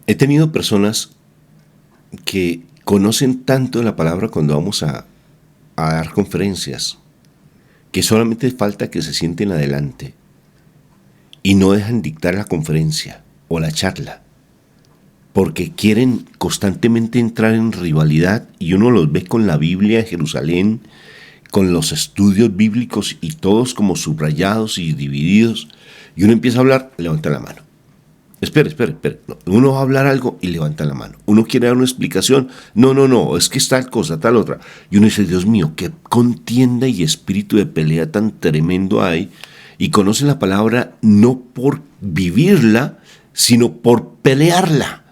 He tenido personas que conocen tanto la palabra cuando vamos a dar conferencias, que solamente falta que se sienten adelante y no dejan dictar la conferencia o la charla, porque quieren constantemente entrar en rivalidad y uno los ve con la Biblia de Jerusalén, con los estudios bíblicos y todos como subrayados y divididos, y uno empieza a hablar, levanta la mano. Espera. No, uno va a hablar algo y levanta la mano. Uno quiere dar una explicación. No, es que es tal cosa, tal otra. Y uno dice, Dios mío, qué contienda y espíritu de pelea tan tremendo hay. Y conocen la palabra no por vivirla, sino por pelearla.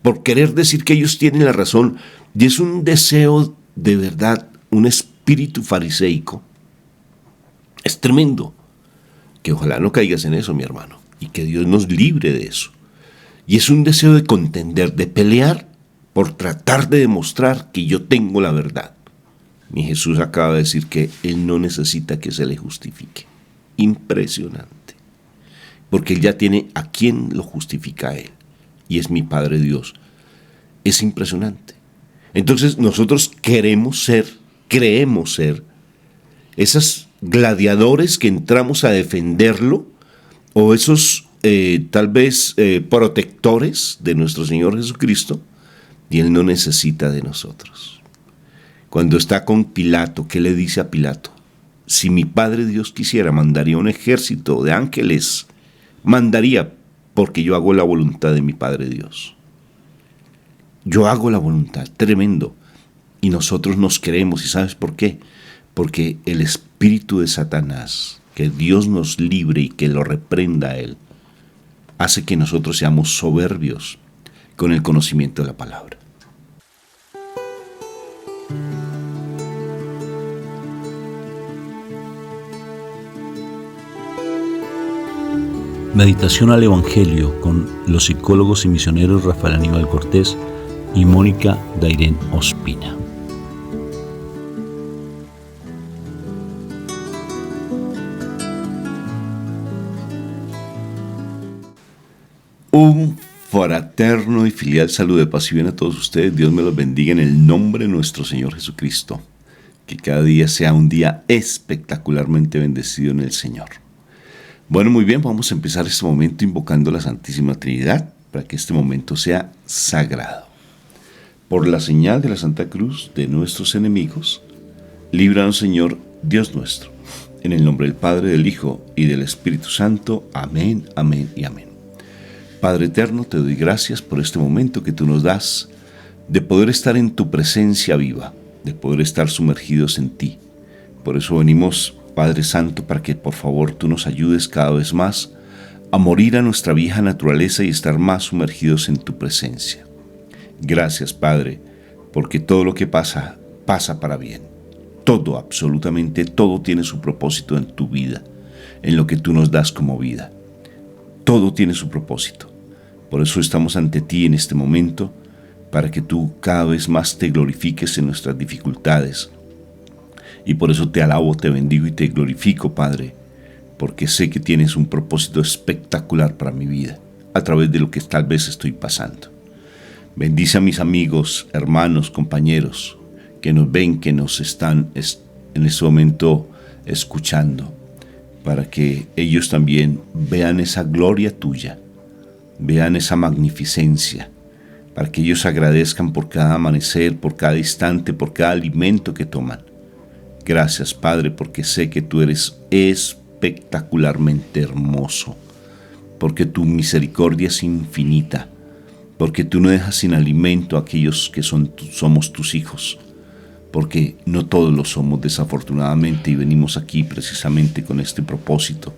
Por querer decir que ellos tienen la razón. Y es un deseo de verdad, un espíritu fariseico. Es tremendo. Que ojalá no caigas en eso, mi hermano. Y que Dios nos libre de eso. Y es un deseo de contender, de pelear por tratar de demostrar que yo tengo la verdad. Mi Jesús acaba de decir que Él no necesita que se le justifique. Impresionante. Porque Él ya tiene a quien lo justifica a Él. Y es mi Padre Dios. Es impresionante. Entonces nosotros creemos ser esos gladiadores que entramos a defenderlo, o esos tal vez protectores de nuestro Señor Jesucristo, y Él no necesita de nosotros. Cuando está con Pilato, ¿qué le dice a Pilato? Si mi Padre Dios quisiera, mandaría un ejército de ángeles, mandaría, porque yo hago la voluntad de mi Padre Dios. Yo hago la voluntad, tremendo. Y nosotros nos queremos, ¿y sabes por qué? Porque el espíritu de Satanás, que Dios nos libre y que lo reprenda a Él, hace que nosotros seamos soberbios con el conocimiento de la palabra. Meditación al Evangelio con los psicólogos y misioneros Rafael Aníbal Cortés y Mónica Dairén Ospina. Un fraterno y filial saludo de paz y bien a todos ustedes. Dios me los bendiga en el nombre de nuestro Señor Jesucristo. Que cada día sea un día espectacularmente bendecido en el Señor. Bueno, muy bien, vamos a empezar este momento invocando a la Santísima Trinidad para que este momento sea sagrado. Por la señal de la Santa Cruz de nuestros enemigos, líbranos, Señor, Dios nuestro. En el nombre del Padre, del Hijo y del Espíritu Santo. Amén, amén y amén. Padre eterno, te doy gracias por este momento que tú nos das de poder estar en tu presencia viva, de poder estar sumergidos en ti. Por eso venimos, Padre Santo, para que por favor tú nos ayudes cada vez más a morir a nuestra vieja naturaleza y estar más sumergidos en tu presencia. Gracias, Padre, porque todo lo que pasa, pasa para bien. Todo, absolutamente todo tiene su propósito en tu vida, en lo que tú nos das como vida. Todo tiene su propósito. Por eso estamos ante ti en este momento, para que tú cada vez más te glorifiques en nuestras dificultades. Y por eso te alabo, te bendigo y te glorifico, Padre, porque sé que tienes un propósito espectacular para mi vida, a través de lo que tal vez estoy pasando. Bendice a mis amigos, hermanos, compañeros, que nos ven, que nos están en este momento escuchando, para que ellos también vean esa gloria tuya, vean esa magnificencia, para que ellos agradezcan por cada amanecer, por cada instante, por cada alimento que toman. Gracias, Padre, porque sé que tú eres espectacularmente hermoso, porque tu misericordia es infinita, porque tú no dejas sin alimento a aquellos que somos tus hijos, porque no todos lo somos desafortunadamente, y venimos aquí precisamente con este propósito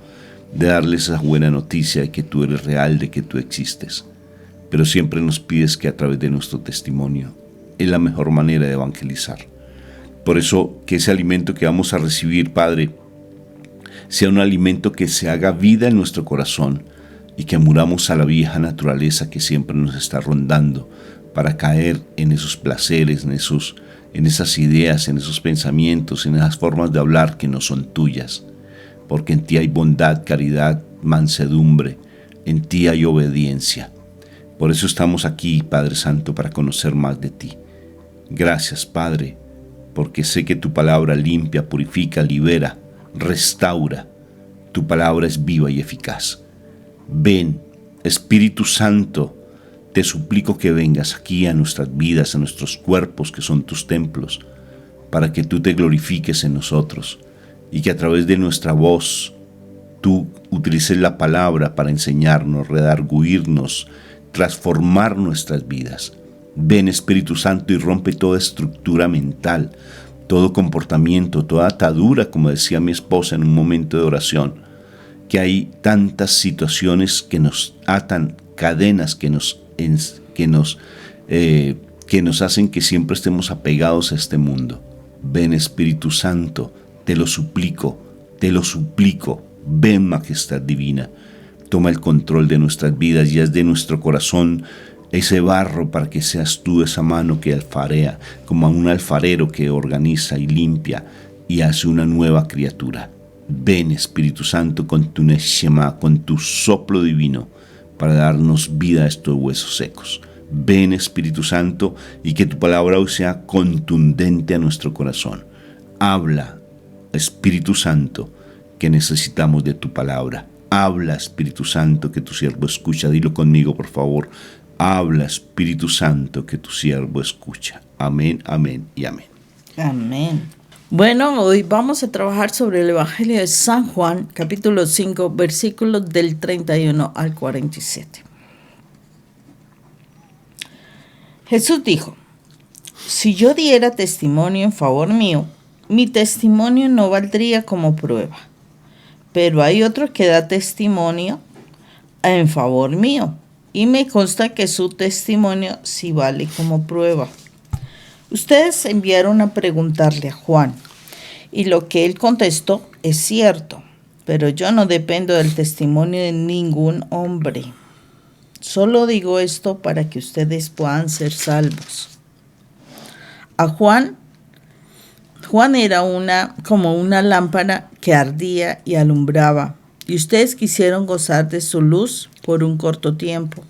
de darles esa buena noticia de que tú eres real, de que tú existes. Pero siempre nos pides que a través de nuestro testimonio es la mejor manera de evangelizar. Por eso que ese alimento que vamos a recibir, Padre, sea un alimento que se haga vida en nuestro corazón y que muramos a la vieja naturaleza que siempre nos está rondando para caer en esos placeres, en esas ideas, en esos pensamientos, en esas formas de hablar que no son tuyas. Porque en ti hay bondad, caridad, mansedumbre, en ti hay obediencia. Por eso estamos aquí, Padre Santo, para conocer más de ti. Gracias, Padre, porque sé que tu palabra limpia, purifica, libera, restaura. Tu palabra es viva y eficaz. Ven, Espíritu Santo, te suplico que vengas aquí a nuestras vidas, a nuestros cuerpos que son tus templos, para que tú te glorifiques en nosotros y que a través de nuestra voz tú utilices la palabra para enseñarnos, redarguirnos, transformar nuestras vidas. Ven, Espíritu Santo, y rompe toda estructura mental, todo comportamiento, toda atadura, como decía mi esposa en un momento de oración, que hay tantas situaciones que nos atan, cadenas que nos hacen que siempre estemos apegados a este mundo. Ven, Espíritu Santo, te lo suplico, ven, Majestad Divina, toma el control de nuestras vidas y haz de nuestro corazón ese barro para que seas tú esa mano que alfarea, como a un alfarero que organiza y limpia y hace una nueva criatura. Ven, Espíritu Santo, con tu neshama, con tu soplo divino, para darnos vida a estos huesos secos. Ven, Espíritu Santo, y que tu palabra hoy sea contundente a nuestro corazón. Habla, Espíritu Santo, que necesitamos de tu palabra. Habla, Espíritu Santo, que tu siervo escucha. Dilo conmigo, por favor. Habla, Espíritu Santo, que tu siervo escucha. Amén, amén y amén. Amén. Bueno, hoy vamos a trabajar sobre el Evangelio de San Juan, capítulo 5, versículos del 31 al 47. Jesús dijo: si yo diera testimonio en favor mío, mi testimonio no valdría como prueba. Pero hay otro que da testimonio en favor mío, y me consta que su testimonio sí vale como prueba. Ustedes enviaron a preguntarle a Juan, y lo que él contestó es cierto, pero yo no dependo del testimonio de ningún hombre. Solo digo esto para que ustedes puedan ser salvos. A Juan era como una lámpara que ardía y alumbraba, y ustedes quisieron gozar de su luz por un corto tiempo.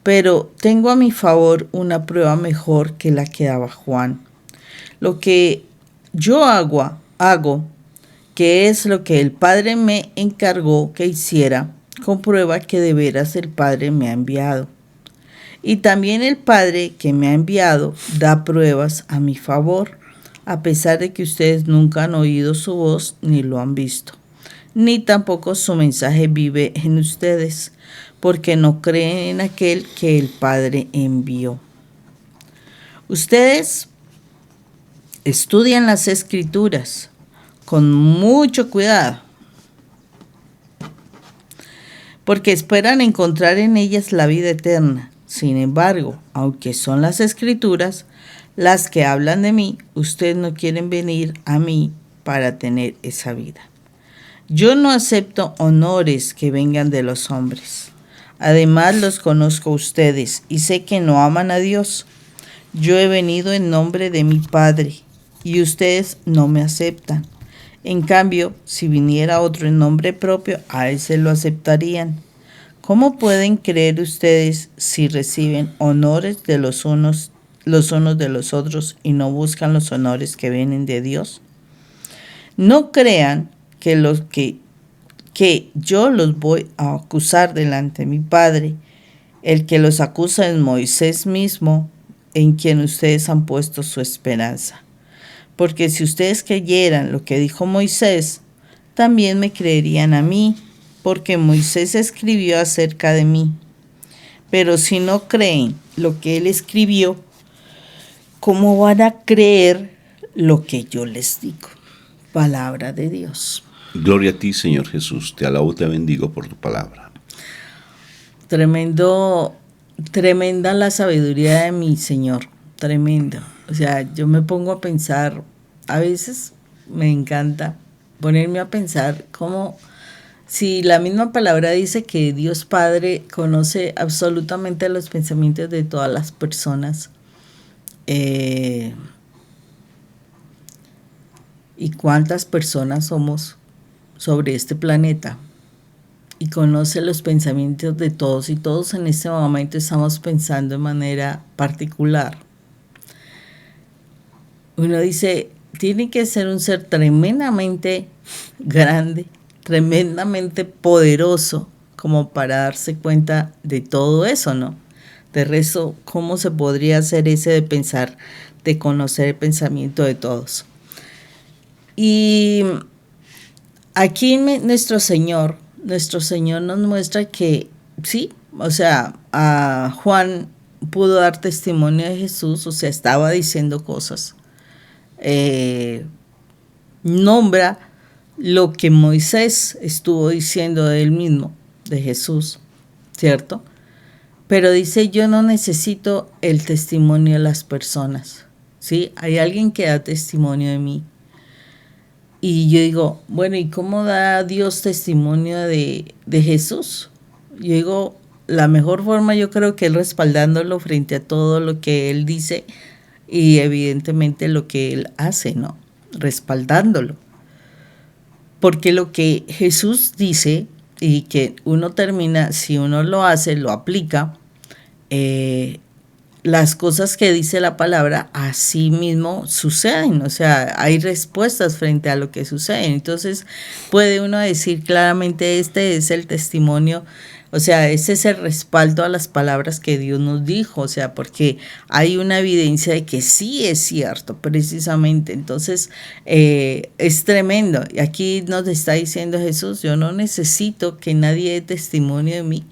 Pero tengo a mi favor una prueba mejor que la que daba Juan. Lo que yo hago, que es lo que el Padre me encargó que hiciera, comprueba que de veras el Padre me ha enviado. Y también el Padre que me ha enviado da pruebas a mi favor, a pesar de que ustedes nunca han oído su voz ni lo han visto, ni tampoco su mensaje vive en ustedes, porque no creen en aquel que el Padre envió. Ustedes estudian las Escrituras con mucho cuidado, porque esperan encontrar en ellas la vida eterna. Sin embargo, aunque son las Escrituras las que hablan de mí, ustedes no quieren venir a mí para tener esa vida. Yo no acepto honores que vengan de los hombres. Además, los conozco a ustedes y sé que no aman a Dios. Yo he venido en nombre de mi Padre y ustedes no me aceptan. En cambio, si viniera otro en nombre propio, a él se lo aceptarían. ¿Cómo pueden creer ustedes si reciben honores de los unos de los otros y no buscan los honores que vienen de Dios? No crean que yo los voy a acusar delante de mi Padre. El que los acusa es Moisés mismo, en quien ustedes han puesto su esperanza. Porque si ustedes creyeran lo que dijo Moisés, también me creerían a mí, porque Moisés escribió acerca de mí. Pero si no creen lo que él escribió, ¿cómo van a creer lo que yo les digo? Palabra de Dios. Gloria a ti, Señor Jesús. Te alabo y te bendigo por tu palabra. Tremenda la sabiduría de mi Señor. Tremendo. O sea, yo me pongo a pensar, a veces me encanta ponerme a pensar cómo, si la misma palabra dice que Dios Padre conoce absolutamente los pensamientos de todas las personas, y cuántas personas somos sobre este planeta, y conoce los pensamientos de todos, y todos en este momento estamos pensando de manera particular. Uno dice, tiene que ser un ser tremendamente grande, tremendamente poderoso, como para darse cuenta de todo eso, ¿no? De resto, ¿cómo se podría hacer ese de pensar, de conocer el pensamiento de todos? Y aquí nuestro Señor nos muestra que sí, o sea, a Juan pudo dar testimonio de Jesús, o sea, estaba diciendo cosas. Nombra lo que Moisés estuvo diciendo de él mismo, de Jesús, ¿cierto? Pero dice, yo no necesito el testimonio de las personas, ¿sí? Hay alguien que da testimonio de mí. Y yo digo, bueno, ¿y cómo da Dios testimonio de Jesús? Yo digo, la mejor forma yo creo que es respaldándolo frente a todo lo que Él dice y evidentemente lo que Él hace, ¿no? Respaldándolo. Porque lo que Jesús dice y que uno termina, si uno lo hace, lo aplica, las cosas que dice la palabra así mismo suceden, o sea, hay respuestas frente a lo que sucede. Entonces puede uno decir claramente, este es el testimonio, o sea, ese es el respaldo a las palabras que Dios nos dijo, o sea, porque hay una evidencia de que sí es cierto, precisamente. Entonces es tremendo. Y aquí nos está diciendo Jesús, yo no necesito que nadie dé testimonio de mí.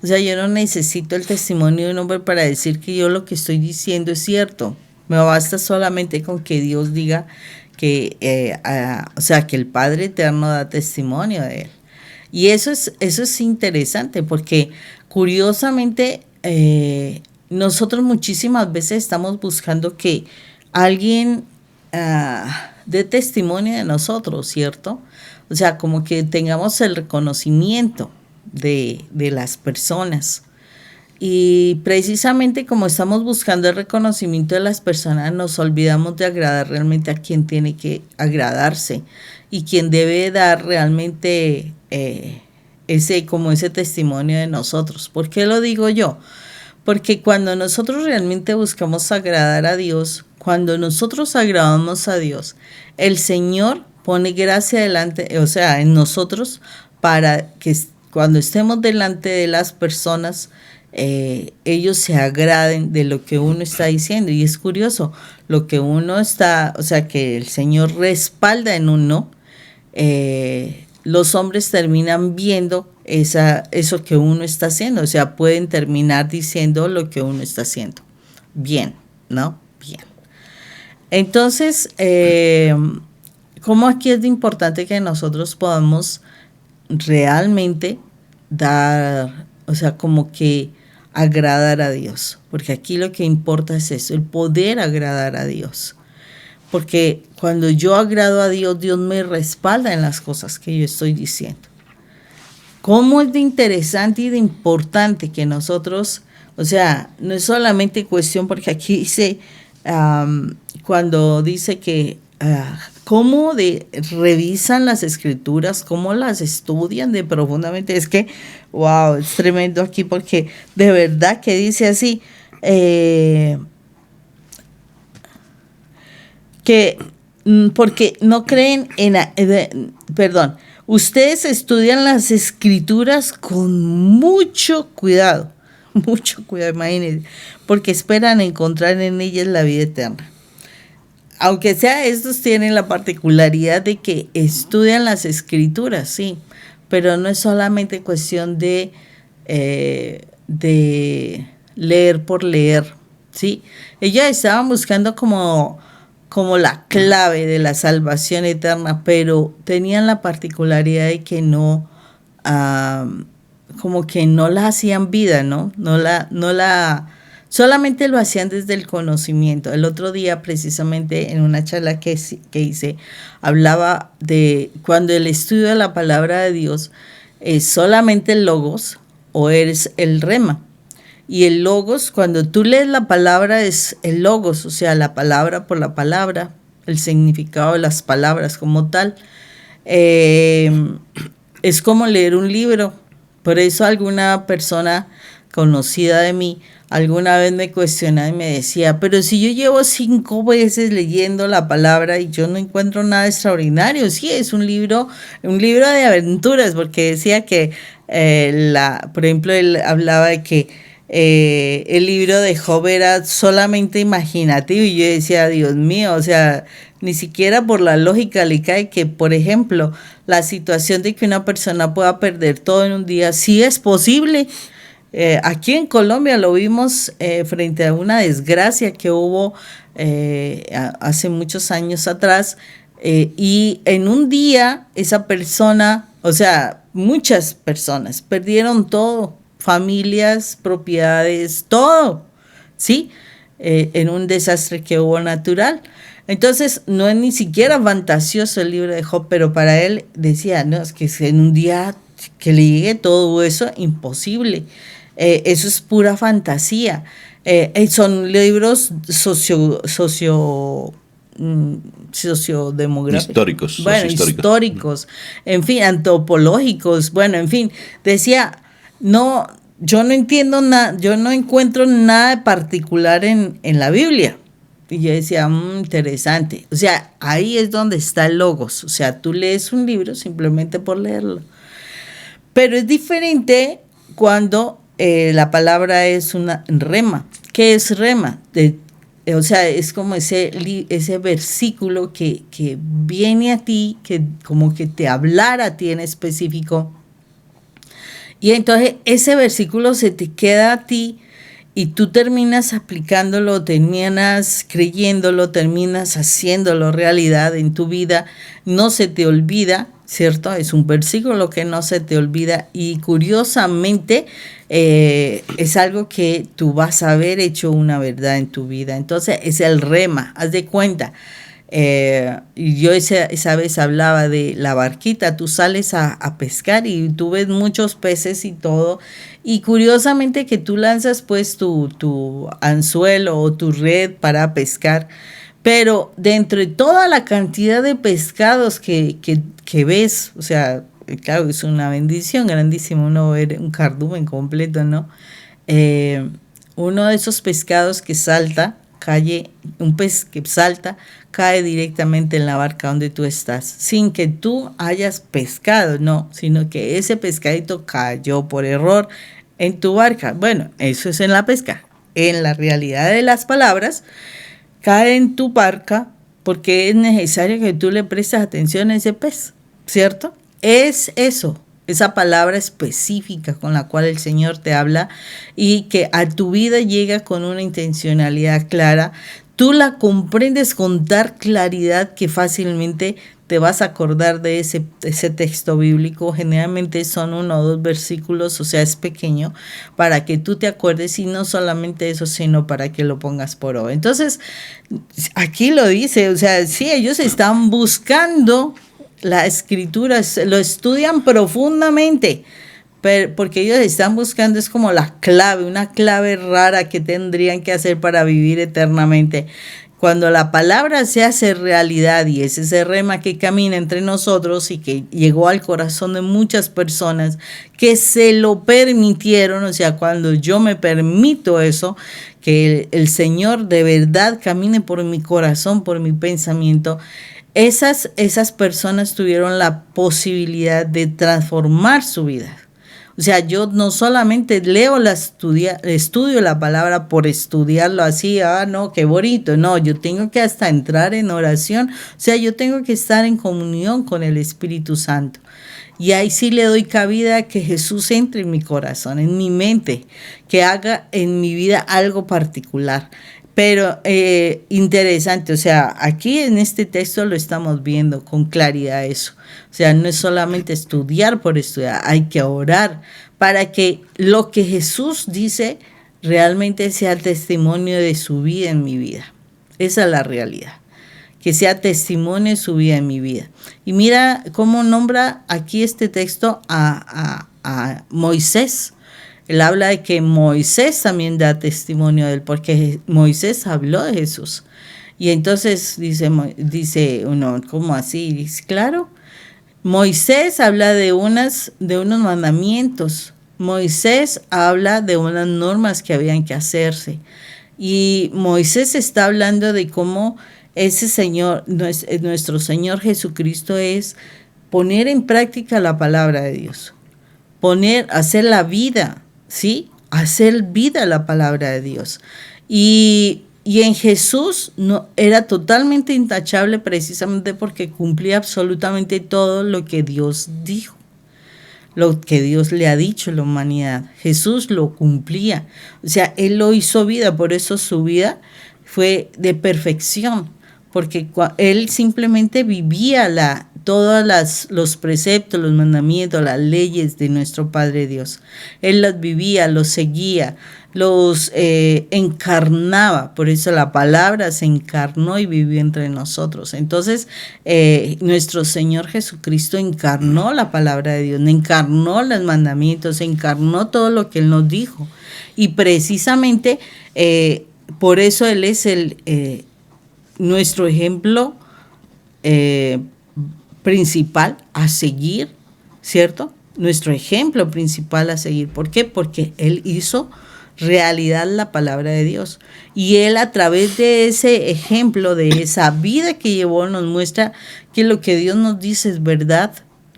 O sea, yo no necesito el testimonio de un hombre para decir que yo lo que estoy diciendo es cierto. Me basta solamente con que Dios diga que, o sea, que el Padre Eterno da testimonio de Él. Y eso es interesante porque curiosamente nosotros muchísimas veces estamos buscando que alguien dé testimonio de nosotros, ¿cierto? O sea, como que tengamos el reconocimiento de las personas. Y precisamente como estamos buscando el reconocimiento de las personas, nos olvidamos de agradar realmente a quien tiene que agradarse y quien debe dar realmente ese testimonio de nosotros. ¿Por qué lo digo yo? Porque cuando nosotros realmente buscamos agradar a Dios, cuando nosotros agradamos a Dios, el Señor pone gracia delante, o sea, en nosotros, para que cuando estemos delante de las personas, ellos se agraden de lo que uno está diciendo. Y es curioso, lo que uno está, o sea, que el Señor respalda en uno, los hombres terminan viendo eso que uno está haciendo, o sea, pueden terminar diciendo lo que uno está haciendo. Bien, ¿no? Bien. Entonces, ¿cómo aquí es de importante que nosotros podamos realmente dar, o sea, como que agradar a Dios? Porque aquí lo que importa es eso, el poder agradar a Dios. Porque cuando yo agrado a Dios, Dios me respalda en las cosas que yo estoy diciendo. ¿Cómo es de interesante y de importante que nosotros, o sea, no es solamente cuestión, porque aquí dice, cuando dice que cómo revisan las escrituras, cómo las estudian de profundamente, es que, wow, es tremendo aquí, porque de verdad que dice así, que porque no creen ustedes estudian las escrituras con mucho cuidado, imagínense, porque esperan encontrar en ellas la vida eterna. Aunque sea, estos tienen la particularidad de que estudian las escrituras, sí, pero no es solamente cuestión de leer por leer, ¿sí? Ellos estaban buscando como la clave de la salvación eterna, pero tenían la particularidad de que no, como que no la hacían vida, ¿no? Solamente lo hacían desde el conocimiento. El otro día, precisamente, en una charla que hice, hablaba de cuando el estudio de la palabra de Dios es solamente el logos o es el rema. Y el logos, cuando tú lees la palabra, es el logos, o sea, la palabra por la palabra, el significado de las palabras como tal. es como leer un libro. Por eso alguna persona conocida de mí alguna vez me cuestionaba y me decía, pero si yo llevo 5 veces leyendo la palabra y yo no encuentro nada extraordinario. Sí, es un libro de aventuras, porque decía que, por ejemplo, él hablaba de que el libro de Job era solamente imaginativo, y yo decía, Dios mío, o sea, ni siquiera por la lógica le cae que, por ejemplo, la situación de que una persona pueda perder todo en un día, sí es posible. Aquí en Colombia lo vimos frente a una desgracia que hubo hace muchos años atrás, y en un día esa persona, o sea, muchas personas perdieron todo, familias, propiedades, todo, ¿sí? En un desastre que hubo natural. Entonces, no es ni siquiera fantasioso el libro de Job, pero para él decía, no, es que en un día que le llegue todo eso, imposible. Eso es pura fantasía. Son libros sociodemográficos. Históricos. Bueno, históricos, en fin, antropológicos, bueno, en fin. Decía, no, yo no entiendo nada, yo no encuentro nada de particular en la Biblia. Y yo decía, interesante. O sea, ahí es donde está el logos. O sea, tú lees un libro simplemente por leerlo. Pero es diferente cuando la palabra es una rema. ¿Qué es rema? O sea, es como ese versículo que viene a ti, que como que te hablara a ti en específico. Y entonces ese versículo se te queda a ti y tú terminas aplicándolo, terminas creyéndolo, terminas haciéndolo realidad en tu vida. No se te olvida, ¿cierto? Es un versículo que no se te olvida, y curiosamente es algo que tú vas a haber hecho una verdad en tu vida. Entonces es el rema, haz de cuenta. Y yo esa vez hablaba de la barquita. Tú sales a pescar y tú ves muchos peces y todo, y curiosamente que tú lanzas pues tu anzuelo o tu red para pescar, pero dentro de toda la cantidad de pescados que ves, o sea, claro, es una bendición grandísima uno ver un cardumen completo, ¿no? Uno de esos pescados que salta, un pez que salta, cae directamente en la barca donde tú estás, sin que tú hayas pescado, no, sino que ese pescadito cayó por error en tu barca. Bueno, eso es en la pesca. En la realidad de las palabras, cae en tu barca porque es necesario que tú le prestes atención a ese pez, ¿cierto? Es eso, esa palabra específica con la cual el Señor te habla y que a tu vida llega con una intencionalidad clara. Tú la comprendes con tal claridad que fácilmente te vas a acordar de ese texto bíblico. Generalmente son 1 o 2 versículos, o sea, es pequeño, para que tú te acuerdes, y no solamente eso, sino para que lo pongas por obra. Entonces, aquí lo dice, o sea, sí, ellos están buscando la escritura, lo estudian profundamente, porque ellos están buscando, es como la clave, una clave rara que tendrían que hacer para vivir eternamente. Cuando la palabra se hace realidad, y es ese rema que camina entre nosotros y que llegó al corazón de muchas personas que se lo permitieron, o sea, cuando yo me permito eso, que el Señor de verdad camine por mi corazón, por mi pensamiento, esas personas tuvieron la posibilidad de transformar su vida. O sea, yo no solamente estudio la palabra por estudiarlo así, no, qué bonito. No, yo tengo que hasta entrar en oración. O sea, yo tengo que estar en comunión con el Espíritu Santo. Y ahí sí le doy cabida a que Jesús entre en mi corazón, en mi mente, que haga en mi vida algo particular. Pero interesante, o sea, aquí en este texto lo estamos viendo con claridad eso. O sea, no es solamente estudiar por estudiar, hay que orar para que lo que Jesús dice realmente sea testimonio de su vida en mi vida. Esa es la realidad, que sea testimonio de su vida en mi vida. Y mira cómo nombra aquí este texto a Moisés. Él habla de que Moisés también da testimonio de él, porque Moisés habló de Jesús. Y entonces dice uno, ¿cómo así? Y dice, claro, Moisés habla de unos mandamientos. Moisés habla de unas normas que habían que hacerse. Y Moisés está hablando de cómo ese Señor, nuestro Señor Jesucristo, es poner en práctica la palabra de Dios. Hacer la vida, ¿sí? Hacer vida la palabra de Dios. Y en Jesús era totalmente intachable precisamente porque cumplía absolutamente todo lo que Dios dijo, lo que Dios le ha dicho a la humanidad. Jesús lo cumplía, o sea, Él lo hizo vida, por eso su vida fue de perfección, porque Él simplemente vivía todos los preceptos, los mandamientos, las leyes de nuestro Padre Dios. Él las vivía, los seguía, los encarnaba, por eso la palabra se encarnó y vivió entre nosotros. Entonces, nuestro Señor Jesucristo encarnó la palabra de Dios, encarnó los mandamientos, encarnó todo lo que Él nos dijo. Y precisamente por eso Él es nuestro ejemplo principal a seguir, ¿cierto? Nuestro ejemplo principal a seguir. ¿Por qué? Porque Él hizo realidad la palabra de Dios. Y Él, a través de ese ejemplo, de esa vida que llevó, nos muestra que lo que Dios nos dice es verdad,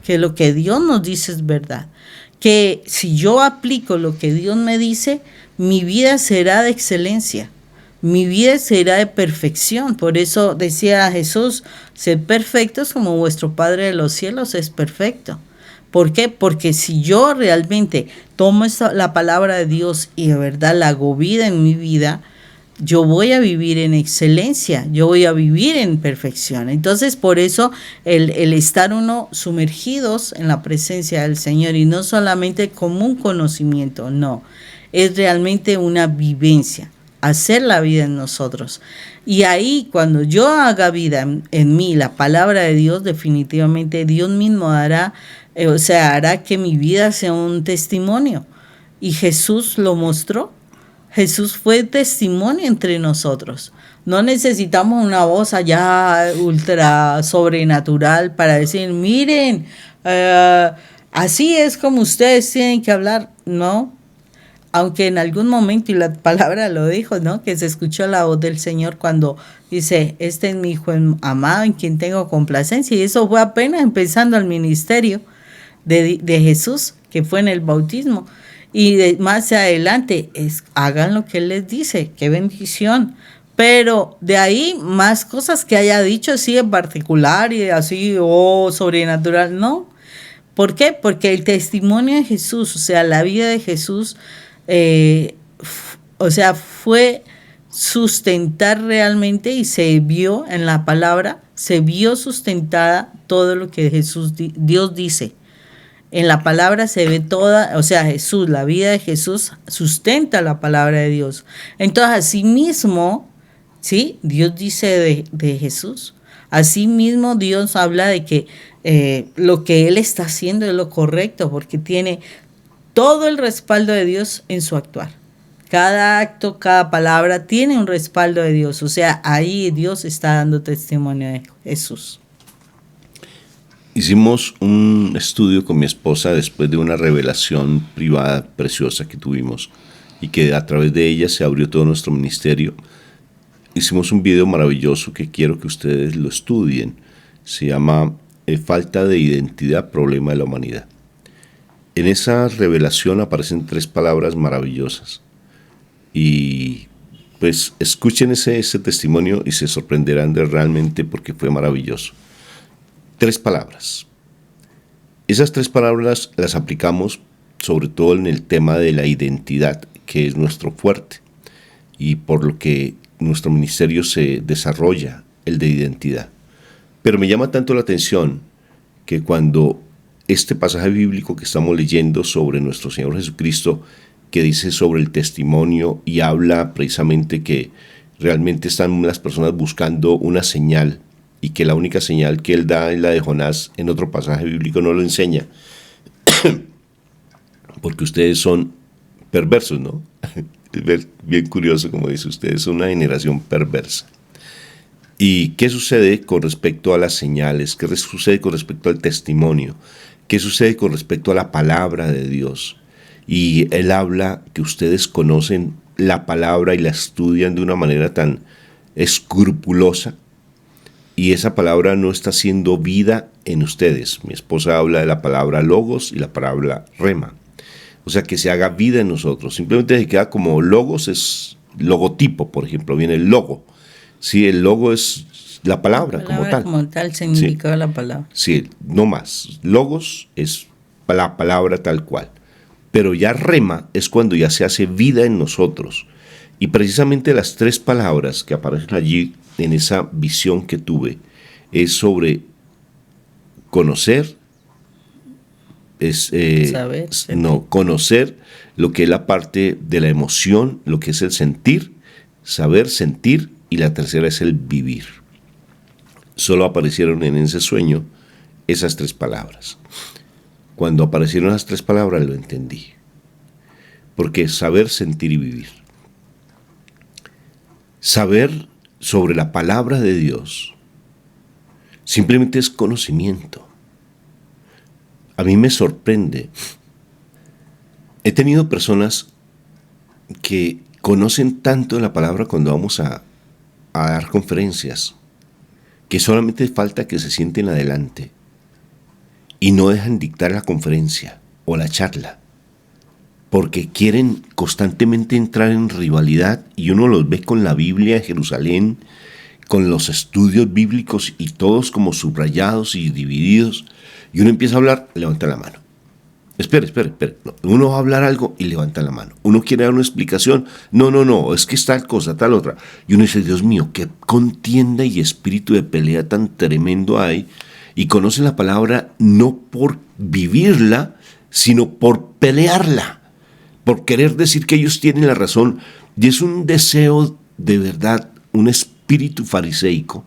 que lo que Dios nos dice es verdad. Que si yo aplico lo que Dios me dice, mi vida será de excelencia. Mi vida será de perfección. Por eso decía Jesús, sed perfectos como vuestro Padre de los cielos es perfecto. ¿Por qué? Porque si yo realmente tomo la palabra de Dios y de verdad la hago vida en mi vida, yo voy a vivir en excelencia, yo voy a vivir en perfección. Entonces, por eso el estar uno sumergidos en la presencia del Señor, y no solamente como un conocimiento, no, es realmente una vivencia, hacer la vida en nosotros. Y ahí, cuando yo haga vida en mí, la palabra de Dios, definitivamente Dios mismo hará que mi vida sea un testimonio. Y Jesús lo mostró. Jesús fue testimonio entre nosotros. No necesitamos una voz allá ultra sobrenatural para decir, miren, así es como ustedes tienen que hablar. No, aunque en algún momento, y la palabra lo dijo, ¿no?, que se escuchó la voz del Señor cuando dice, este es mi Hijo amado en quien tengo complacencia. Y eso fue apenas empezando el ministerio de Jesús, que fue en el bautismo. Y más adelante, hagan lo que Él les dice, qué bendición. Pero de ahí, más cosas que haya dicho así en particular y así, sobrenatural, no. ¿Por qué? Porque el testimonio de Jesús, o sea, la vida de Jesús, fue sustentar realmente, y se vio en la palabra, se vio sustentada todo lo que Dios dice. En la palabra se ve toda, Jesús, la vida de Jesús sustenta la palabra de Dios. Entonces, asimismo, ¿sí?, Dios dice de Jesús. Asimismo, Dios habla de que lo que Él está haciendo es lo correcto, porque tiene todo el respaldo de Dios en su actuar. Cada acto, cada palabra tiene un respaldo de Dios. O sea, ahí Dios está dando testimonio de Jesús. Hicimos un estudio con mi esposa después de una revelación privada preciosa que tuvimos y que a través de ella se abrió todo nuestro ministerio. Hicimos un video maravilloso que quiero que ustedes lo estudien. Se llama Falta de identidad, problema de la humanidad. En esa revelación aparecen 3 palabras maravillosas. Y pues escuchen ese testimonio y se sorprenderán de realmente porque fue maravilloso. 3 palabras. Esas 3 palabras las aplicamos sobre todo en el tema de la identidad, que es nuestro fuerte, y por lo que nuestro ministerio se desarrolla, el de identidad. Pero me llama tanto la atención que cuando este pasaje bíblico que estamos leyendo sobre nuestro Señor Jesucristo, que dice sobre el testimonio y habla precisamente que realmente están las personas buscando una señal, y que la única señal que Él da es la de Jonás, en otro pasaje bíblico no lo enseña, porque ustedes son perversos, ¿no? Es bien curioso como dice, ustedes son una generación perversa. ¿Y qué sucede con respecto a las señales? ¿Qué sucede con respecto al testimonio? ¿Qué sucede con respecto a la palabra de Dios? Y él habla que ustedes conocen la palabra y la estudian de una manera tan escrupulosa, y esa palabra no está haciendo vida en ustedes. Mi esposa habla de la palabra logos y la palabra rema. O sea, que se haga vida en nosotros. Simplemente se queda como logos, es logotipo, por ejemplo, viene el logo. Sí, el logo es la palabra como tal. Como tal, significado Sí. la palabra. Sí, no más. Logos es la palabra tal cual. Pero ya rema es cuando ya se hace vida en nosotros. Y precisamente las 3 palabras que aparecen allí en esa visión que tuve es sobre conocer, Saber, conocer lo que es la parte de la emoción, lo que es el sentir, saber, sentir, y la tercera es el vivir. Solo aparecieron en ese sueño esas 3 palabras. Cuando aparecieron las 3 palabras lo entendí. Porque saber, sentir y vivir. Saber sobre la palabra de Dios simplemente es conocimiento. A mí me sorprende. He tenido personas que conocen tanto la palabra cuando vamos a dar conferencias, que solamente falta que se sienten adelante y no dejan dictar la conferencia o la charla, porque quieren constantemente entrar en rivalidad, y uno los ve con la Biblia de Jerusalén, con los estudios bíblicos y todos como subrayados y divididos, y uno empieza a hablar, levanta la mano. Espere. No, uno va a hablar algo y levanta la mano. Uno quiere dar una explicación. No, es que es tal cosa, tal otra. Y uno dice, Dios mío, qué contienda y espíritu de pelea tan tremendo hay. Y conocen la palabra no por vivirla, sino por pelearla, por querer decir que ellos tienen la razón. Y es un deseo de verdad, un espíritu fariseico.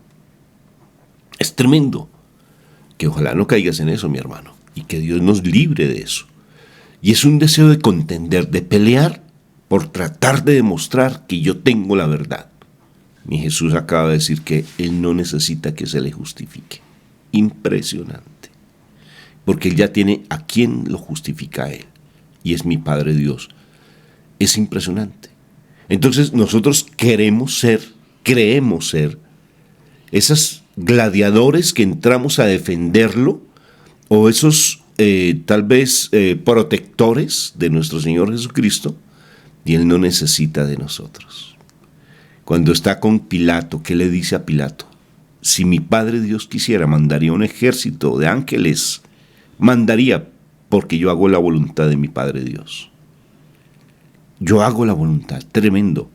Es tremendo. Que ojalá no caigas en eso, mi hermano. Y que Dios nos libre de eso. Y es un deseo de contender, de pelear por tratar de demostrar que yo tengo la verdad. Mi Jesús acaba de decir que Él no necesita que se le justifique. Impresionante. Porque Él ya tiene a quien lo justifica a Él. Y es mi Padre Dios. Es impresionante. Entonces nosotros creemos ser esos gladiadores que entramos a defenderlo, o esos tal vez protectores de nuestro Señor Jesucristo, y Él no necesita de nosotros. Cuando está con Pilato, ¿qué le dice a Pilato? Si mi Padre Dios quisiera, mandaría un ejército de ángeles, mandaría, porque yo hago la voluntad de mi Padre Dios. Yo hago la voluntad, tremendo.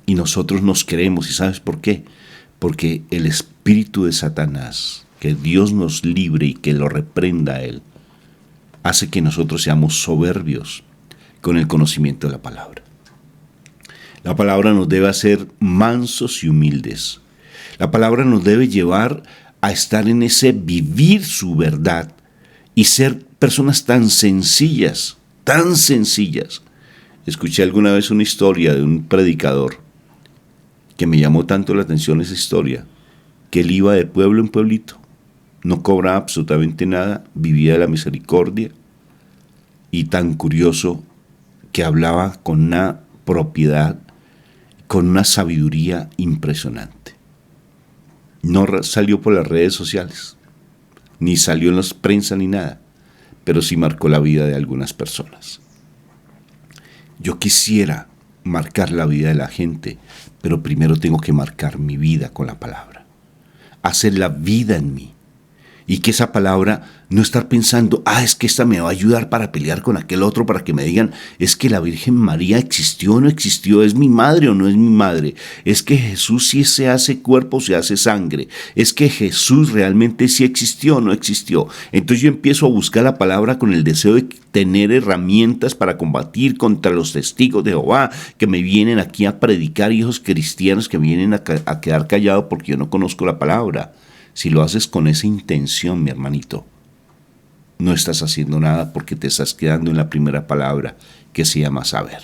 Y nosotros nos queremos, ¿y sabes por qué? Porque el espíritu de Satanás, que Dios nos libre y que lo reprenda a él, hace que nosotros seamos soberbios con el conocimiento de la palabra. La palabra nos debe hacer mansos y humildes. La palabra nos debe llevar a estar en ese vivir su verdad y ser personas tan sencillas, tan sencillas. Escuché alguna vez una historia de un predicador que me llamó tanto la atención esa historia, que él iba de pueblo en pueblito, no cobraba absolutamente nada, vivía de la misericordia, y tan curioso que hablaba con una propiedad, con una sabiduría impresionante. No salió por las redes sociales, ni salió en la prensa ni nada, pero sí marcó la vida de algunas personas. Yo quisiera marcar la vida de la gente, pero primero tengo que marcar mi vida con la palabra, hacer la vida en mí, y que esa palabra, no estar pensando, es que esta me va a ayudar para pelear con aquel otro, para que me digan, es que la Virgen María existió o no existió, es mi madre o no es mi madre, es que Jesús sí se hace cuerpo, se hace sangre, es que Jesús realmente sí existió o no existió. Entonces yo empiezo a buscar la palabra con el deseo de tener herramientas para combatir contra los testigos de Jehová que me vienen aquí a predicar, hijos cristianos que vienen a quedar callados porque yo no conozco la palabra. Si lo haces con esa intención, mi hermanito, no estás haciendo nada, porque te estás quedando en la primera palabra, que se llama saber.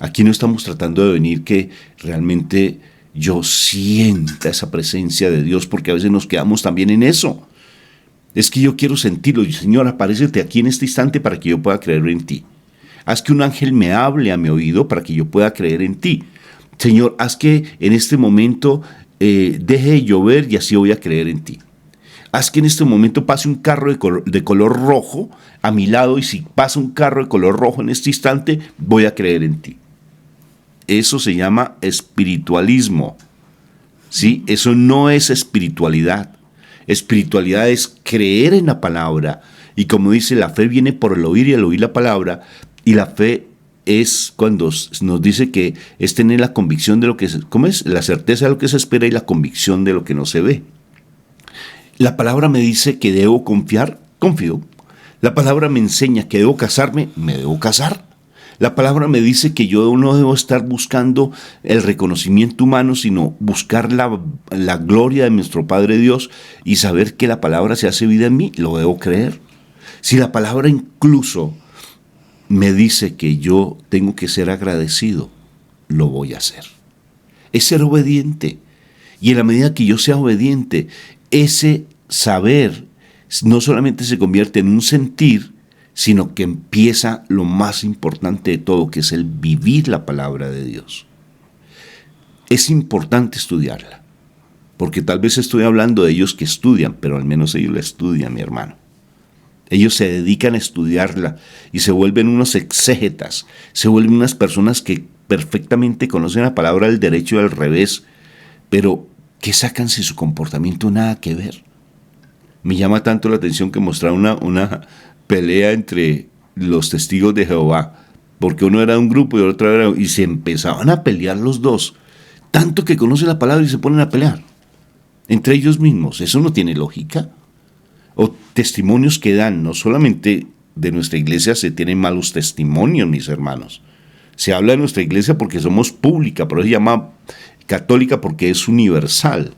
Aquí no estamos tratando de venir que realmente yo sienta esa presencia de Dios, porque a veces nos quedamos también en eso. Es que yo quiero sentirlo. Señor, aparécete aquí en este instante para que yo pueda creer en ti. Haz que un ángel me hable a mi oído para que yo pueda creer en ti. Señor, haz que en este momento deje de llover y así voy a creer en ti. Haz que en este momento pase un carro de color rojo a mi lado, y si pasa un carro de color rojo en este instante, voy a creer en ti. Eso se llama espiritualismo. ¿Sí? Eso no es espiritualidad. Espiritualidad es creer en la palabra. Y como dice, la fe viene por el oír y el oír la palabra. Y la fe es cuando nos dice que es tener la convicción de lo que ¿cómo es? La certeza de lo que se espera y la convicción de lo que no se ve. La palabra me dice que debo confiar, confío. La palabra me enseña que debo casarme, me debo casar. La palabra me dice que yo no debo estar buscando el reconocimiento humano, sino buscar la gloria de nuestro Padre Dios y saber que la palabra se hace vida en mí, lo debo creer. Si la palabra incluso me dice que yo tengo que ser agradecido, lo voy a hacer. Es ser obediente. Y en la medida que yo sea obediente, ese saber no solamente se convierte en un sentir, sino que empieza lo más importante de todo, que es el vivir la palabra de Dios. Es importante estudiarla, porque tal vez estoy hablando de ellos que estudian, pero al menos ellos la estudian, mi hermano. Ellos se dedican a estudiarla y se vuelven unos exégetas, se vuelven unas personas que perfectamente conocen la palabra del derecho y del revés, pero ¿qué sacan si su comportamiento nada que ver? Me llama tanto la atención que mostraron una pelea entre los testigos de Jehová, porque uno era de un grupo y el otro era, y se empezaban a pelear los dos, tanto que conocen la palabra y se ponen a pelear entre ellos mismos. Eso no tiene lógica. O testimonios que dan, no solamente de nuestra iglesia se tienen malos testimonios, mis hermanos. Se habla de nuestra iglesia porque somos pública, pero se llama católica porque es universal.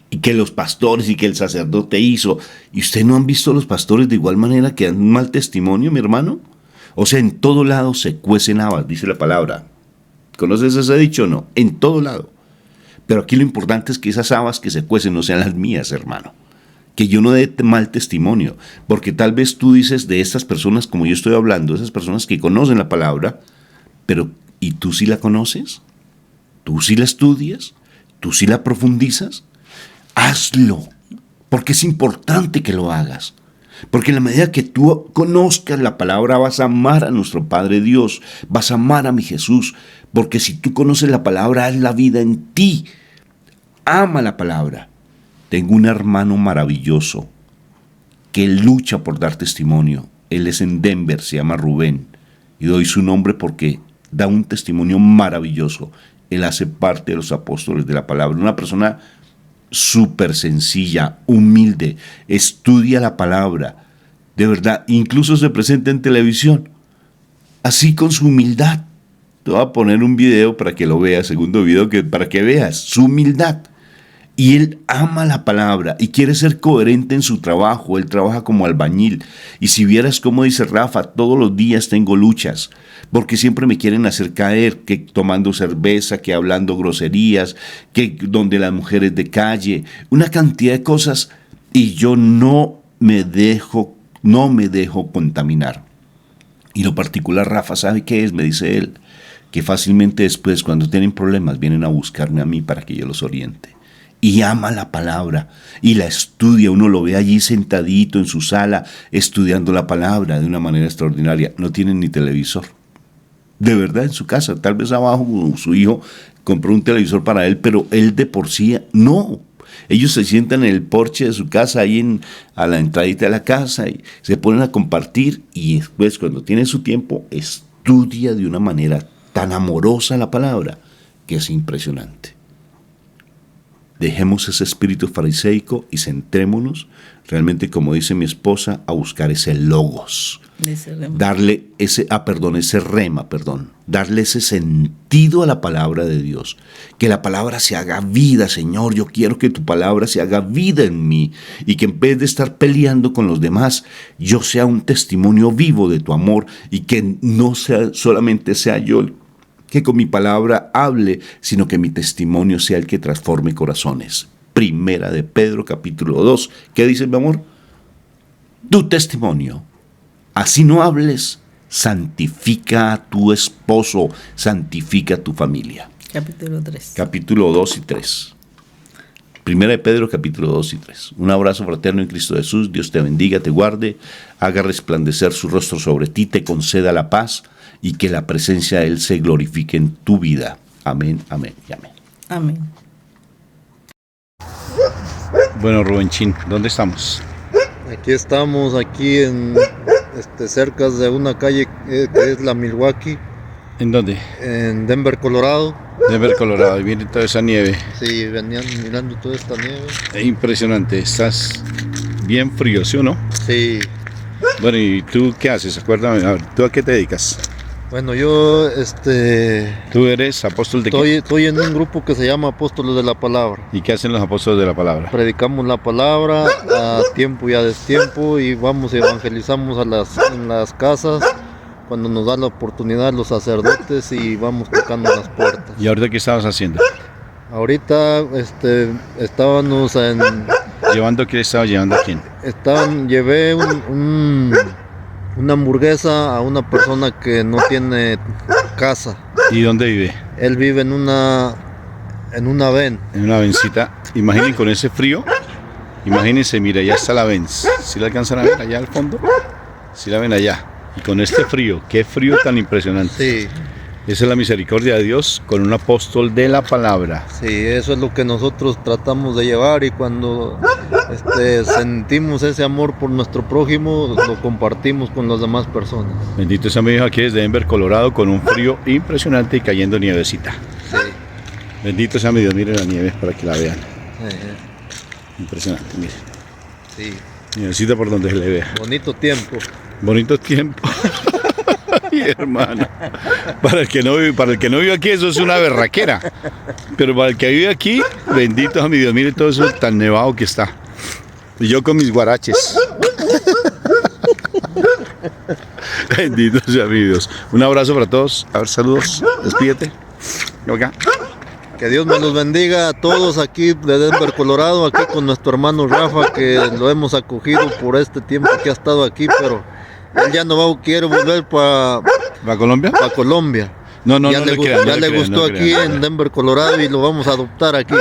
Y que los pastores y que el sacerdote hizo. ¿Y usted no han visto a los pastores de igual manera que dan un mal testimonio, mi hermano? O sea, en todo lado se cuecen habas, dice la palabra. ¿Conoces ese dicho o no? En todo lado. Pero aquí lo importante es que esas habas que se cuecen no sean las mías, hermano. Que yo no dé mal testimonio. Porque tal vez tú dices de estas personas como yo estoy hablando, esas personas que conocen la palabra, pero ¿y tú sí la conoces? ¿Tú sí la estudias? ¿Tú sí la profundizas? Hazlo, porque es importante que lo hagas. Porque en la medida que tú conozcas la palabra, vas a amar a nuestro Padre Dios, vas a amar a mi Jesús, porque si tú conoces la palabra, haz la vida en ti. Ama la palabra. Tengo un hermano maravilloso que lucha por dar testimonio. Él es en Denver, se llama Rubén, y doy su nombre porque da un testimonio maravilloso. Él hace parte de los apóstoles de la palabra, una persona súper sencilla, humilde, estudia la palabra, de verdad, incluso se presenta en televisión, así con su humildad. Te voy a poner un video para que lo veas, segundo video, para que veas su humildad. Y él ama la palabra y quiere ser coherente en su trabajo. Él trabaja como albañil. Y si vieras cómo dice Rafa, todos los días tengo luchas, porque siempre me quieren hacer caer, que tomando cerveza, que hablando groserías, que donde las mujeres de calle, una cantidad de cosas, y yo no me dejo contaminar. Y lo particular, Rafa, ¿sabe qué es? Me dice él, que fácilmente después, cuando tienen problemas, vienen a buscarme a mí para que yo los oriente. Y ama la palabra y la estudia. Uno lo ve allí sentadito en su sala estudiando la palabra de una manera extraordinaria. No tienen ni televisor, de verdad, en su casa. Tal vez abajo su hijo compró un televisor para él, pero él de por sí no. Ellos se sientan en el porche de su casa, ahí a la entradita de la casa, y se ponen a compartir, y después, cuando tiene su tiempo, estudia de una manera tan amorosa la palabra que es impresionante. Dejemos ese espíritu fariseico y centrémonos realmente, como dice mi esposa, a buscar ese logos. Darle ese rema, darle ese sentido a la palabra de Dios. Que la palabra se haga vida, Señor. Yo quiero que tu palabra se haga vida en mí y que en vez de estar peleando con los demás, yo sea un testimonio vivo de tu amor y que no sea solamente sea yo que con mi palabra hable, sino que mi testimonio sea el que transforme corazones. Primera de Pedro, capítulo 2. ¿Qué dice, mi amor? Tu testimonio. Así no hables. Santifica a tu esposo, santifica a tu familia. Capítulo 3. Capítulo 2 y 3. Primera de Pedro, capítulo 2 y 3. Un abrazo fraterno en Cristo Jesús. Dios te bendiga, te guarde, haga resplandecer su rostro sobre ti, te conceda la paz y que la presencia de Él se glorifique en tu vida. Amén, amén y amén. Amén. Bueno, Rubenchín, ¿dónde estamos? Aquí estamos, aquí en cerca de una calle que es la Milwaukee, ¿En dónde? en Denver, Colorado. Denver, Colorado, y viene toda esa nieve. Sí, venían mirando toda esta nieve. Es impresionante, estás bien frío, ¿sí o no? Sí. Bueno, ¿y tú qué haces? Acuérdame, a ver, ¿tú a qué te dedicas? Bueno, yo ¿Tú eres apóstol de qué? estoy en un grupo que se llama Apóstoles de la Palabra. ¿Y qué hacen los apóstoles de la palabra? Predicamos la palabra a tiempo y a destiempo y vamos y evangelizamos en las casas cuando nos dan la oportunidad los sacerdotes y vamos tocando las puertas. ¿Y ahorita qué estabas haciendo? Ahorita estábamos ¿Llevando qué estaba llevando a quién? llevé una hamburguesa a una persona que no tiene casa. ¿Y dónde vive? Él vive en una van. En una vencita. Imaginen con ese frío. Imagínense, mira, ya está la Benz. ¿Sí la alcanzan a ver allá al fondo? Sí la ven allá. Y con este frío, qué frío tan impresionante. Sí, Esa es la misericordia de Dios con un apóstol de la palabra. sí, eso es lo que nosotros tratamos de llevar y cuando sentimos ese amor por nuestro prójimo, lo compartimos con las demás personas. Bendito sea mi hijo aquí desde Denver, Colorado, con un frío impresionante y cayendo nievecita. Sí, Bendito sea mi Dios, miren la nieve para que la vean. eh, Impresionante, miren. sí, Nievecita por donde se le vea. bonito tiempo. Bonito tiempo. Ay, hermano. Para el que no vive aquí, eso es una berraquera. Pero para el que vive aquí, bendito sea mi Dios, mire todo eso tan nevado que está. Y yo con mis guaraches. Bendito sea mi Dios. Un abrazo para todos. A ver, saludos. Despídete. Acá. Que Dios me los bendiga a todos aquí de Denver, Colorado, aquí con nuestro hermano Rafa, que lo hemos acogido por este tiempo que ha estado aquí, pero él ya no quiere volver ¿Va a Colombia? para Colombia. No, no, Ya no le, le gu- crean, ya no le crean, gustó no aquí crean. en Denver, Colorado y lo vamos a adoptar aquí.